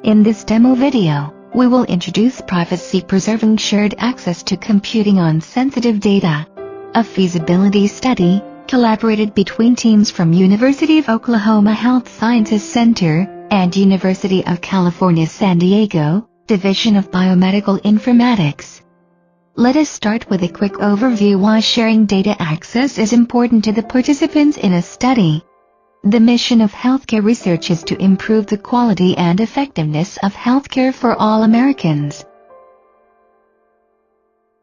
In this demo video, we will introduce privacy-preserving shared access to computing on sensitive data. A feasibility study, collaborated between teams from University of Oklahoma Health Sciences Center and University of California San Diego, Division of Biomedical Informatics. Let us start with a quick overview why sharing data access is important to the participants in a study. The mission of healthcare research is to improve the quality and effectiveness of healthcare for all Americans.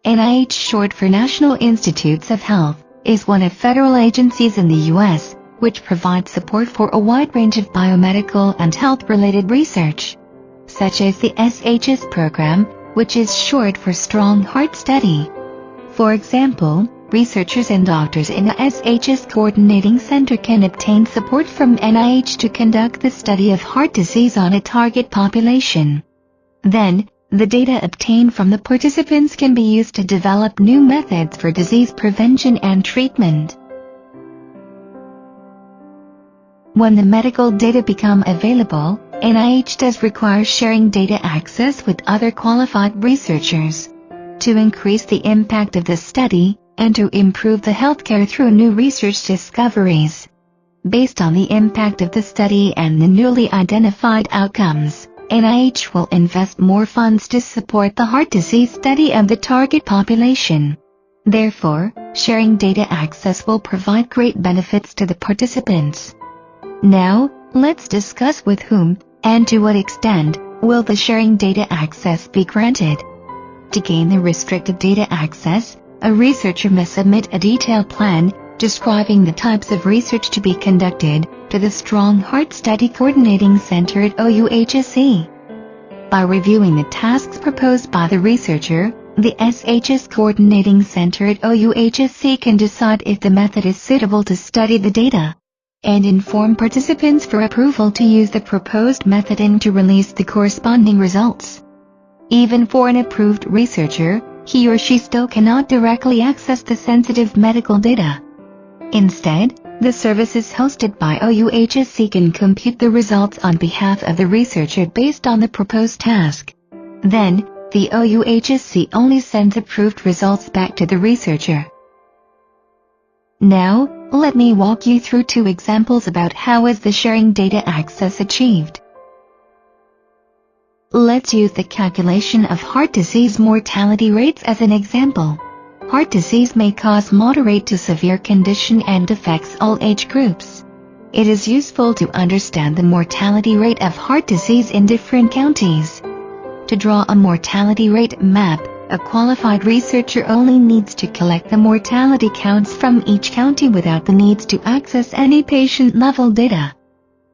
NIH, short for National Institutes of Health, is one of federal agencies in the U.S., which provides support for a wide range of biomedical and health-related research, such as the SHS program, which is short for Strong Heart Study. For example, researchers and doctors in the SHS Coordinating Center can obtain support from NIH to conduct the study of heart disease on a target population. Then, the data obtained from the participants can be used to develop new methods for disease prevention and treatment. When the medical data become available, NIH does require sharing data access with other qualified researchers to increase the impact of the study and to improve the healthcare through new research discoveries. Based on the impact of the study and the newly identified outcomes, NIH will invest more funds to support the heart disease study of the target population. Therefore, sharing data access will provide great benefits to the participants. Now, let's discuss with whom, and to what extent, will the sharing data access be granted. To gain the restricted data access, a researcher must submit a detailed plan, describing the types of research to be conducted, to the Strong Heart Study Coordinating Center at OUHSC. By reviewing the tasks proposed by the researcher, the SHS Coordinating Center at OUHSC can decide if the method is suitable to study the data, and inform participants for approval to use the proposed method and to release the corresponding results. Even for an approved researcher, he or she still cannot directly access the sensitive medical data. Instead, the services hosted by OUHSC can compute the results on behalf of the researcher based on the proposed task. Then, the OUHSC only sends approved results back to the researcher. Now, let me walk you through two examples about how is the sharing data access achieved. Let's use the calculation of heart disease mortality rates as an example. Heart disease may cause moderate to severe condition and affects all age groups. It is useful to understand the mortality rate of heart disease in different counties. To draw a mortality rate map, a qualified researcher only needs to collect the mortality counts from each county without the need to access any patient-level data.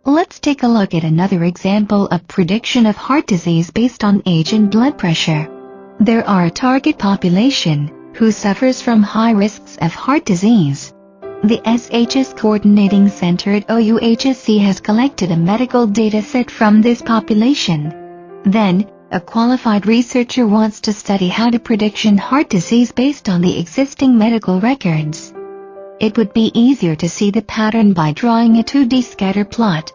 Let's take a look at another example of prediction of heart disease based on age and blood pressure. There are a target population who suffers from high risks of heart disease. The SHS Coordinating Center at OUHSC has collected a medical data set from this population. Then, a qualified researcher wants to study how to predict heart disease based on the existing medical records. It would be easier to see the pattern by drawing a 2D scatter plot,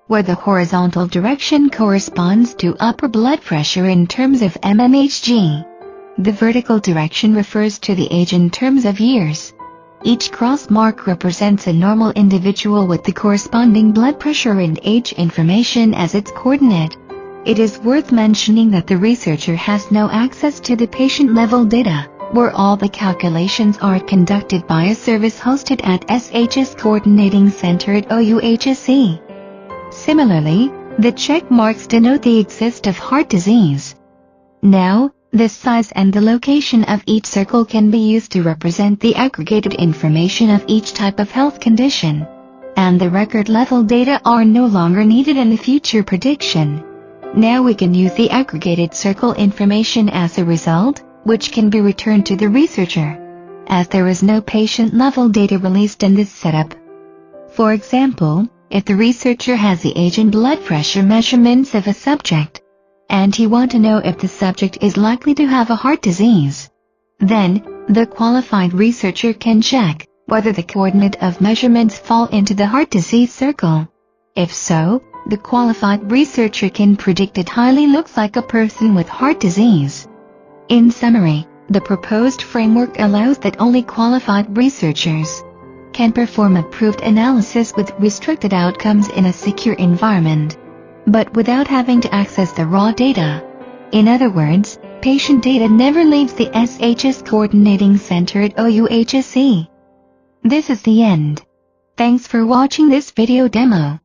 where the horizontal direction corresponds to upper blood pressure in terms of mmHg. The vertical direction refers to the age in terms of years. Each cross mark represents a normal individual with the corresponding blood pressure and age information as its coordinate. It is worth mentioning that the researcher has no access to the patient-level data, where all the calculations are conducted by a service hosted at SHS Coordinating Center at OUHSC. Similarly, the check marks denote the existence of heart disease. Now, the size and the location of each circle can be used to represent the aggregated information of each type of health condition, and the record-level data are no longer needed in the future prediction. Now we can use the aggregated circle information as a result, which can be returned to the researcher, as there is no patient-level data released in this setup. For example, if the researcher has the age and blood pressure measurements of a subject, and he wants to know if the subject is likely to have a heart disease, then, the qualified researcher can check whether the coordinate of measurements fall into the heart disease circle. If so, the qualified researcher can predict it highly looks like a person with heart disease. In summary, the proposed framework allows that only qualified researchers can perform approved analysis with restricted outcomes in a secure environment, but without having to access the raw data. In other words, patient data never leaves the SHS Coordinating Center at OUHSC. This is the end. Thanks for watching this video demo.